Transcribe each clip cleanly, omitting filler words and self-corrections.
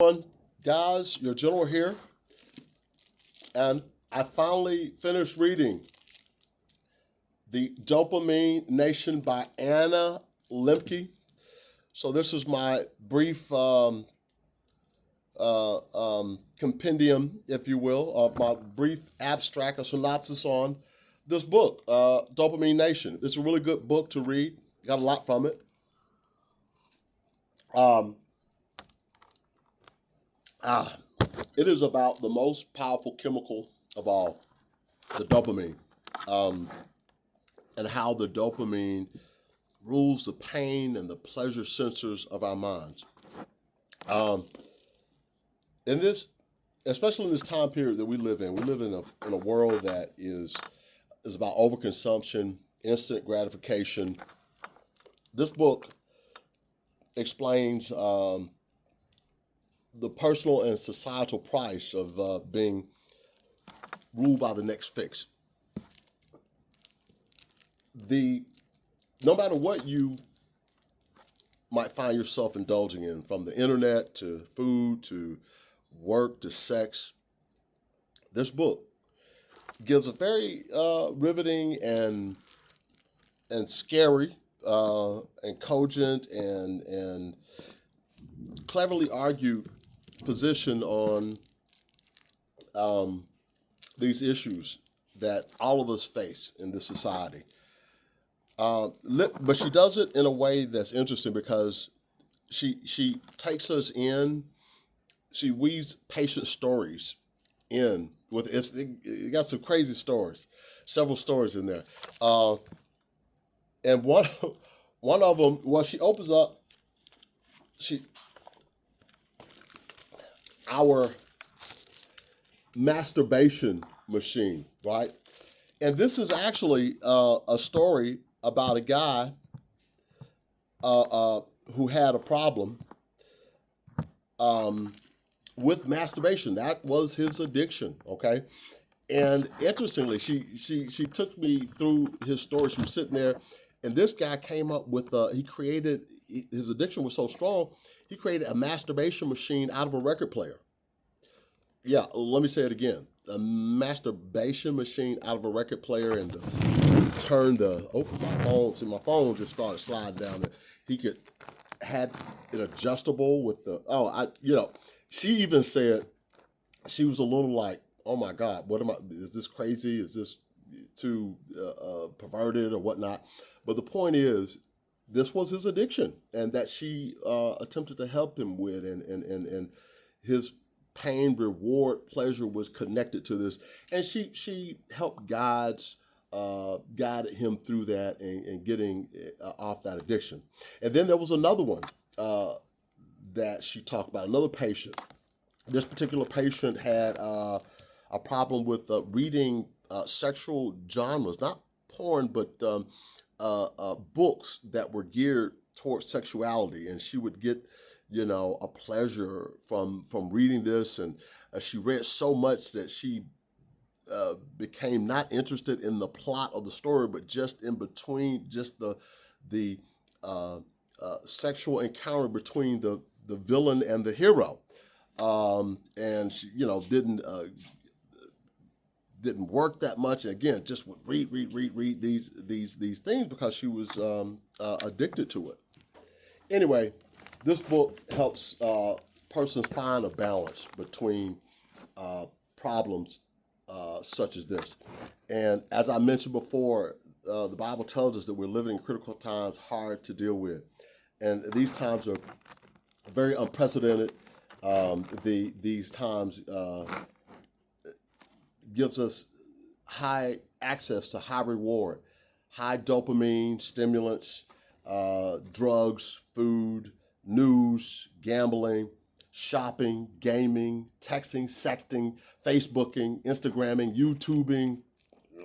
On, guys, your general here, and I finally finished reading The Dopamine Nation by Anna Lembke. So this is my brief compendium, if you will, of my brief abstract, a synopsis on this book, Dopamine Nation. It's a really good book to read. Got a lot from it. Um, ah, it is about the most powerful chemical of all, the dopamine, um, and how the dopamine rules the pain and the pleasure sensors of our minds. Um, in this, especially in this time period that we live in a world that is about overconsumption, instant gratification. This book explains the personal and societal price of being ruled by the next fix. The No matter what you might find yourself indulging in, from the internet to food to work to sex, this book gives a very riveting and scary and cogent and cleverly argued position on these issues that all of us face in this society. But she does it in a way that's interesting because she takes us in. She weaves patient stories in with it got some crazy stories, several stories in there, and one of them, well, she opens up she our masturbation machine, right? And this is actually a story about a guy uh, uh, who had a problem um, with masturbation. That was his addiction. Okay, and interestingly, she took me through his story. She was sitting there, and this guy came up with he created, his addiction was so strong, he created a masturbation machine out of a record player. Yeah, let me say it again. A masturbation machine out of a record player, and turned the open my phone. See, my phone just started sliding down there. He could had it adjustable with the She even said she was a little like, oh my God, what am I? Is this crazy? Is this too perverted or whatnot? But the point is, this was his addiction, and that she attempted to help him with, and his pain, reward, pleasure was connected to this, and she helped guided him through that and getting off that addiction. And then there was another one that she talked about, another patient. This particular patient had a problem with reading sexual genres, not porn, but books that were geared towards sexuality, and she would get a pleasure from reading this, and she read so much that she became not interested in the plot of the story, but just in between, just the sexual encounter between the villain and the hero, and she didn't work that much. And again, just would read these things because she was addicted to it. Anyway, this book helps persons find a balance between problems such as this. And as I mentioned before, the Bible tells us that we're living in critical times, hard to deal with. And these times are very unprecedented. These times gives us high access to high reward, high dopamine, stimulants, drugs, food, news, gambling, shopping, gaming, texting, sexting, Facebooking, Instagramming, YouTubing,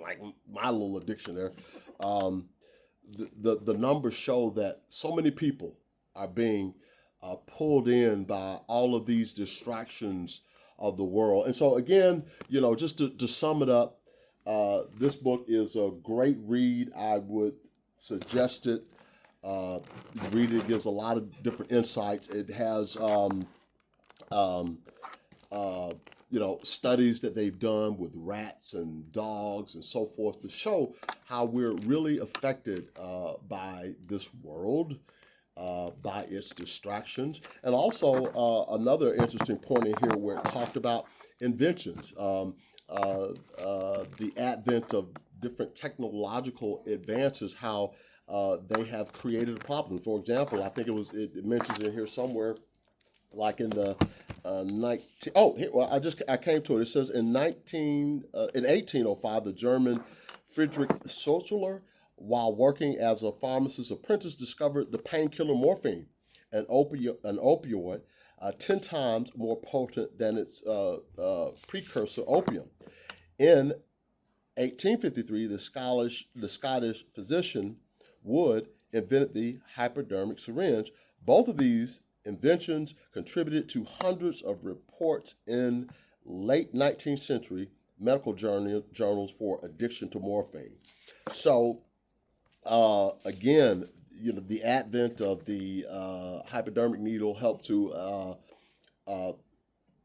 like my little addiction there. The numbers show that so many people are being pulled in by all of these distractions of the world. And so again, just to sum it up, this book is a great read. I would suggest it. You read it, it gives a lot of different insights. It has um, studies that they've done with rats and dogs and so forth to show how we're really affected by this world, by its distractions. And also another interesting point in here where it talked about inventions, the advent of different technological advances, how they have created a problem. For example, I think it mentions in here somewhere, like in the 19 oh here, well I came to it. It says in 1805 the German Friedrich Sochler, while working as a pharmacist's apprentice, discovered the painkiller morphine, an opioid 10 times more potent than its precursor opium. In 1853 the Scottish physician Wood invented the hypodermic syringe. Both of these inventions contributed to hundreds of reports in late 19th century medical journals for addiction to morphine. So again, the advent of the hypodermic needle helped to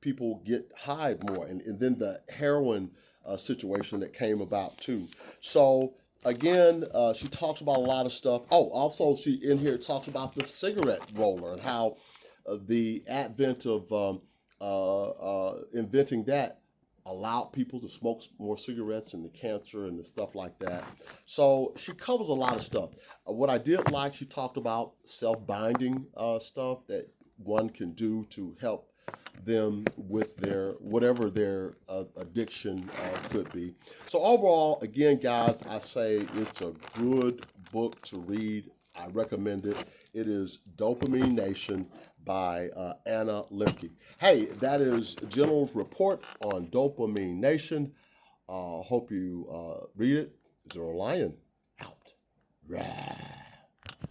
people get high more, and then the heroin situation that came about too. So again, she talks about a lot of stuff. Oh, also she in here talks about the cigarette roller and how the advent of inventing that allowed people to smoke more cigarettes and the cancer and the stuff like that. So she covers a lot of stuff. What I did like, she talked about self-binding stuff that one can do to help them with their whatever their addiction could be. So overall, again, guys, I say it's a good book to read. I recommend it. It is Dopamine Nation by Anna Lembke. Hey, that is General's report on Dopamine Nation. Hope you read it. General Lion out. Rah.